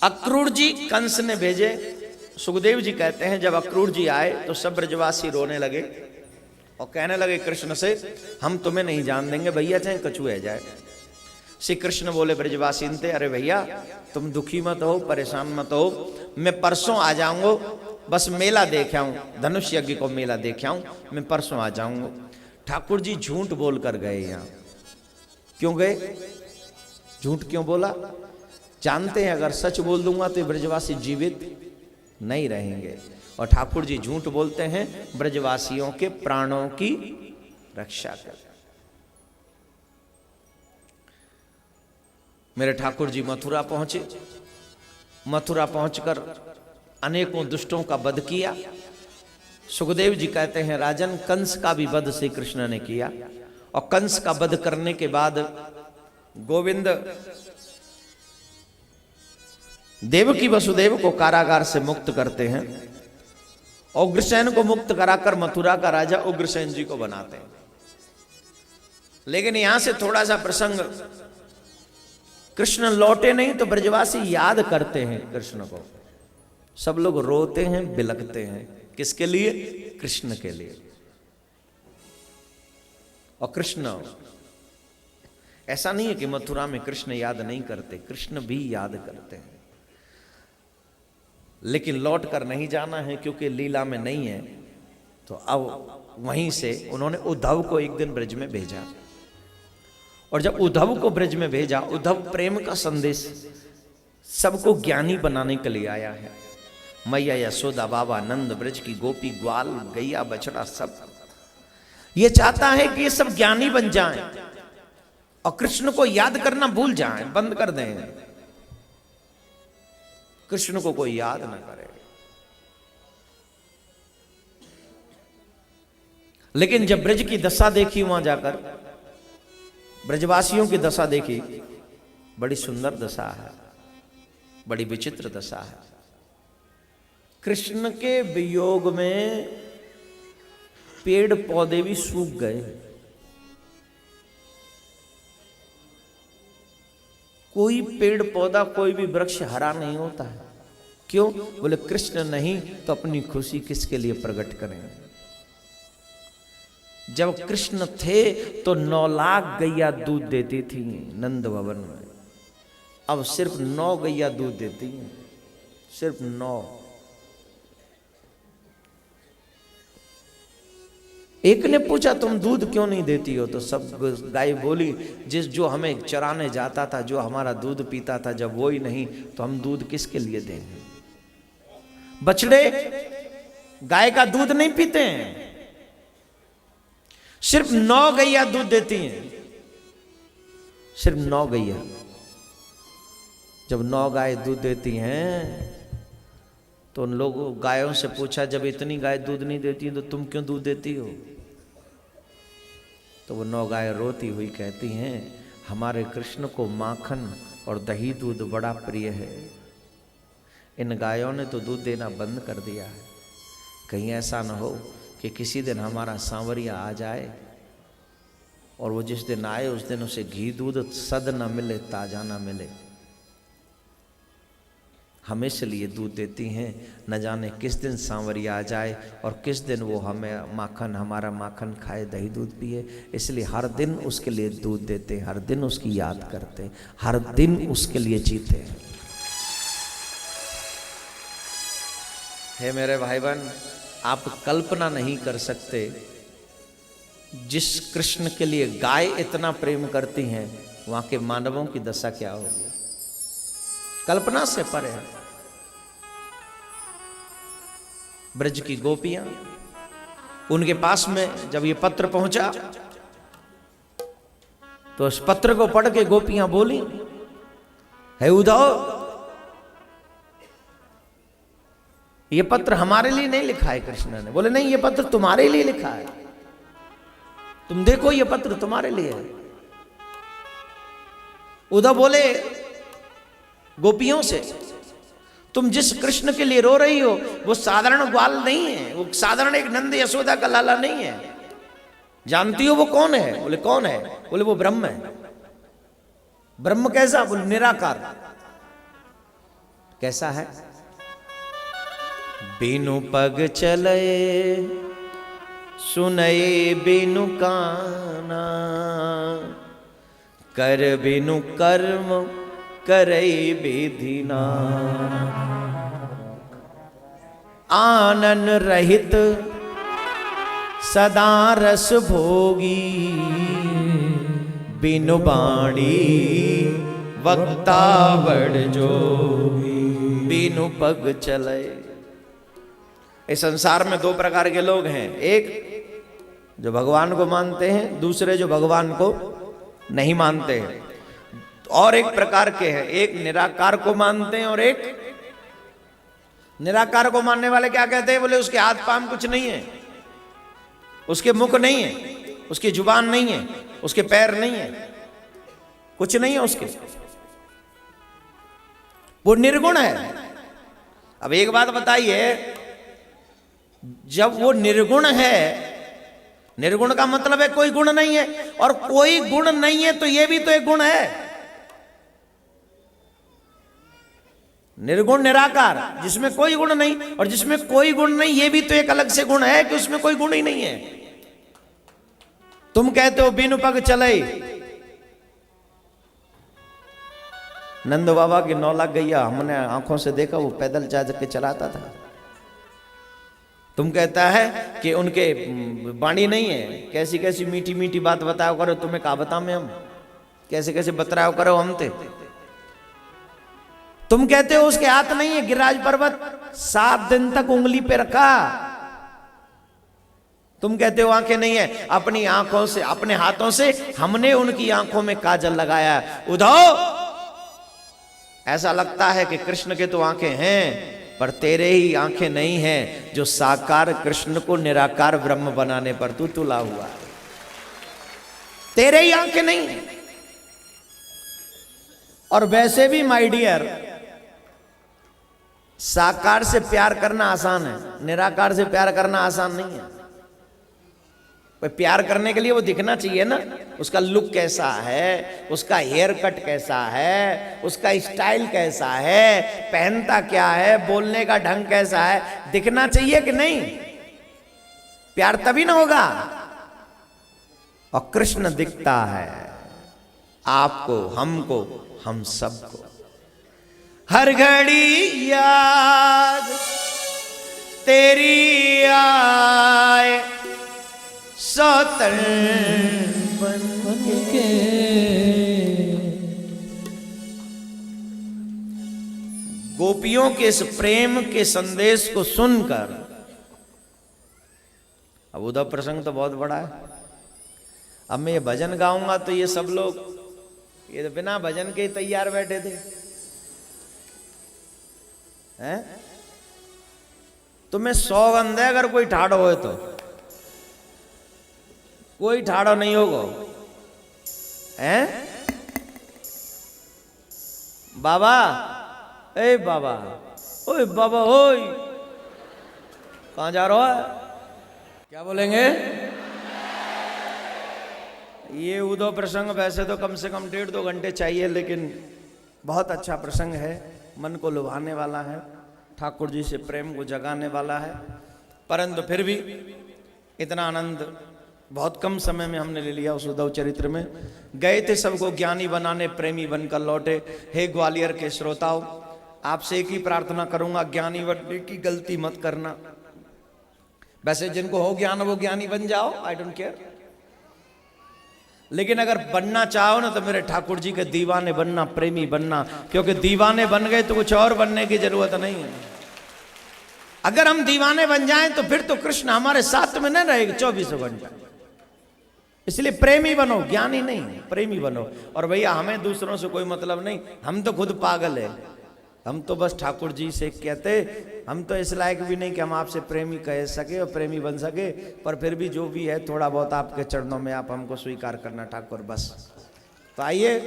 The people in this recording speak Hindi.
अक्रूर जी कंस ने भेजे। सुखदेव जी कहते हैं जब अक्रूर जी आए तो सब ब्रजवासी रोने लगे और कहने लगे कृष्ण से, हम तुम्हें नहीं जान देंगे भैया, चाहे कछुआ जाए। श्री कृष्ण बोले ब्रजवासी इनते, अरे भैया तुम दुखी मत हो, परेशान मत हो, मैं परसों आ जाऊंगा, बस मेला देख आऊं, धनुष यज्ञ को मेला देख आऊं, मैं परसों आ जाऊंगा। ठाकुर जी झूठ बोल कर गए। यहां क्यों गए? झूठ क्यों बोला? जानते हैं अगर सच बोल दूंगा तो ब्रजवासी जीवित नहीं रहेंगे, और ठाकुर जी झूठ बोलते हैं ब्रजवासियों के प्राणों की रक्षा कर। मेरे ठाकुर जी मथुरा पहुंचे। मथुरा पहुंचकर अनेकों दुष्टों का वध किया। सुखदेव जी कहते हैं राजन, कंस का भी वध श्री कृष्ण ने किया, और कंस का वध करने के बाद गोविंद देवकी वसुदेव को कारागार से मुक्त करते हैं, उग्रसेन को मुक्त कराकर मथुरा का राजा उग्रसेन जी को बनाते हैं। लेकिन यहां से थोड़ा सा प्रसंग, कृष्ण लौटे नहीं तो ब्रजवासी याद करते हैं कृष्ण को। सब लोग रोते हैं, बिलखते हैं। किसके लिए? कृष्ण के लिए। और कृष्ण, ऐसा नहीं है कि मथुरा में कृष्ण याद नहीं करते, कृष्ण भी याद करते हैं, लेकिन लौट कर नहीं जाना है क्योंकि लीला में नहीं है। तो अब वहीं से उन्होंने उद्धव को एक दिन ब्रज में भेजा, और जब उद्धव को ब्रज में भेजा, उद्धव प्रेम का संदेश सबको ज्ञानी बनाने के लिए आया है। मैया यशोदा, बाबा नंद, ब्रज की गोपी, ग्वाल, गैया, बछड़ा, सब ये चाहता है कि ये सब ज्ञानी बन जाएं और कृष्ण को याद करना भूल जाएं, बंद कर दें, कृष्ण को कोई याद ना करे। लेकिन जब ब्रज की दशा देखी, वहां जाकर ब्रजवासियों की दशा देखी, बड़ी सुंदर दशा है, बड़ी विचित्र दशा है। कृष्ण के वियोग में पेड़ पौधे भी सूख गए। कोई पेड़ पौधा, कोई भी वृक्ष हरा नहीं होता है। क्यों? बोले कृष्ण नहीं तो अपनी खुशी किसके लिए प्रकट करें। जब कृष्ण थे तो 9 लाख गैया दूध देती थी नंद भवन में, अब सिर्फ 9 गैया दूध देती हैं, सिर्फ 9। एक ने पूछा तुम दूध क्यों नहीं देती हो? तो सब गाय बोली, जो हमें चराने जाता था, जो हमारा दूध पीता था, जब वो ही नहीं तो हम दूध किसके लिए देंगे? बछड़े गाय का दूध नहीं पीते हैं, सिर्फ 9 गैया दूध देती हैं, सिर्फ 9 गैया। जब 9 गाय दूध देती हैं तो उन लोगों गायों से पूछा, जब इतनी गाय दूध नहीं देती तो तुम क्यों दूध देती हो? तो वो 9 गाय रोती हुई कहती हैं, हमारे कृष्ण को माखन और दही दूध बड़ा प्रिय है, इन गायों ने तो दूध देना बंद कर दिया है। कहीं ऐसा ना हो कि किसी दिन हमारा सांवरिया आ जाए और वो जिस दिन आए उस दिन उसे घी दूध सद न मिले, ताजा ना मिले। हम इसलिए दूध देती हैं, न जाने किस दिन सांवरिया आ जाए और किस दिन वो हमें माखन, हमारा माखन खाए, दही दूध पिए। इसलिए हर दिन उसके लिए दूध देते, हर दिन उसकी याद करते, हर दिन उसके लिए जीते। हे मेरे भाई बहन, आप कल्पना नहीं कर सकते, जिस कृष्ण के लिए गाय इतना प्रेम करती हैं, वहां के मानवों की दशा क्या होगी, कल्पना से परे है। ब्रज की गोपियां, उनके पास में जब ये पत्र पहुंचा तो उस पत्र को पढ़ के गोपियां बोली, हे उद्धव, ये पत्र हमारे लिए नहीं लिखा है कृष्ण ने। बोले नहीं, ये पत्र तुम्हारे लिए लिखा है, तुम देखो ये पत्र तुम्हारे लिए है। उद्धव बोले गोपियों से, तुम जिस कृष्ण के लिए रो रही हो वो साधारण ग्वाल नहीं है, वो साधारण एक नंद यशोदा का लाला नहीं है। जानती हो वो कौन है? बोले कौन है? बोले वो ब्रह्म है। ब्रह्म कैसा? बोले निराकार। कैसा है? बिनु पग चले सुनए बिनु काना, कर बिनु कर्म करई विधिना। आनन रहित सदा रस भोगी, बिनु बाणी वक्ता बड़ जोगी। बिनु पग चले। इस संसार में दो प्रकार के लोग हैं, एक जो भगवान को मानते हैं, दूसरे जो भगवान को नहीं मानते हैं। और एक प्रकार के हैं, एक निराकार को मानते हैं और एक निराकार को मानने वाले क्या कहते हैं? बोले उसके हाथ पांव कुछ नहीं है, उसके मुख नहीं है, उसकी जुबान नहीं है, उसके पैर नहीं है, कुछ नहीं है उसके, वो निर्गुण है। अब एक बात बताइए, जब वो निर्गुण है, निर्गुण का मतलब है कोई गुण नहीं है, और कोई गुण नहीं है तो ये भी तो एक गुण है। निर्गुण निराकार, जिसमें कोई गुण नहीं, और जिसमें कोई गुण नहीं, ये भी तो एक अलग से गुण है कि उसमें कोई गुण ही नहीं है। तुम कहते हो बिनु पग चले, नंद बाबा की 9 लाख गैया हमने आंखों से देखा, वो पैदल जा के चलाता था। तुम कहता है कि उनके वाणी नहीं है, कैसी कैसी मीठी मीठी बात बताओ करो, तुम्हें कहा बता में हम कैसे कैसे बतराओ करो हम ते। तुम कहते हो उसके हाथ नहीं है, गिरिराज पर्वत 7 दिन तक उंगली पे रखा। तुम कहते हो आंखें नहीं है, अपनी आंखों से, अपने हाथों से हमने उनकी आंखों में काजल लगाया। उद्धव, ऐसा लगता है कि कृष्ण के तो आंखें हैं, पर तेरे ही आंखें नहीं हैं, जो साकार कृष्ण को निराकार ब्रह्म बनाने पर तू तुला हुआ। तेरे ही आंखें नहीं हैं। और वैसे भी माय डियर, साकार से प्यार करना आसान है, निराकार से प्यार करना आसान नहीं है। प्यार करने के लिए वो दिखना चाहिए ना, उसका लुक कैसा है, उसका हेयर कट कैसा है, उसका स्टाइल कैसा है, पहनता क्या है, बोलने का ढंग कैसा है, दिखना चाहिए कि नहीं? प्यार तभी ना होगा। और कृष्ण दिखता है आपको, हमको, हम सबको। हर घड़ी याद तेरी आए, सौतन बन के। गोपियों के इस प्रेम के संदेश को सुनकर, अब उधर प्रसंग तो बहुत बड़ा है। अब मैं ये भजन गाऊंगा तो ये सब लोग, ये तो बिना भजन के ही तैयार बैठे थे हैं। तुम्हें 100 बंदे, अगर कोई ठाड़ो हो तो, कोई ठाड़ो नहीं होगा हैं। बाबा, ए बाबा, ओए बाबा, ओए कहां जा रहा है? क्या बोलेंगे? ये उदो प्रसंग वैसे तो कम से कम 1.5-2 घंटे चाहिए, लेकिन बहुत अच्छा प्रसंग है, मन को लुभाने वाला है, ठाकुर जी से प्रेम को जगाने वाला है। परंतु फिर भी इतना आनंद बहुत कम समय में हमने ले लिया। उस उद्धव चरित्र में गए थे सबको ज्ञानी बनाने, प्रेमी बनकर लौटे। हे ग्वालियर के श्रोताओं, आपसे एक ही प्रार्थना करूंगा, ज्ञानी बनने की गलती मत करना। वैसे जिनको हो ज्ञान वो ज्ञानी बन जाओ, आई डोंट केयर, लेकिन अगर बनना चाहो ना तो मेरे ठाकुर जी के दीवाने बनना, प्रेमी बनना, क्योंकि दीवाने बन गए तो कुछ और बनने की जरूरत नहीं है। अगर हम दीवाने बन जाएं तो फिर तो कृष्ण हमारे साथ में न रहेगा 24 घंटा। इसलिए प्रेमी बनो, ज्ञानी नहीं, प्रेमी बनो। और भैया हमें दूसरों से कोई मतलब नहीं, हम तो खुद पागल है। हम तो बस ठाकुर जी से कहते, हम तो इस लायक भी नहीं कि हम आपसे प्रेमी कह सके और प्रेमी बन सके, पर फिर भी जो भी है थोड़ा बहुत आपके चरणों में आप हमको स्वीकार करना ठाकुर, बस। तो आइए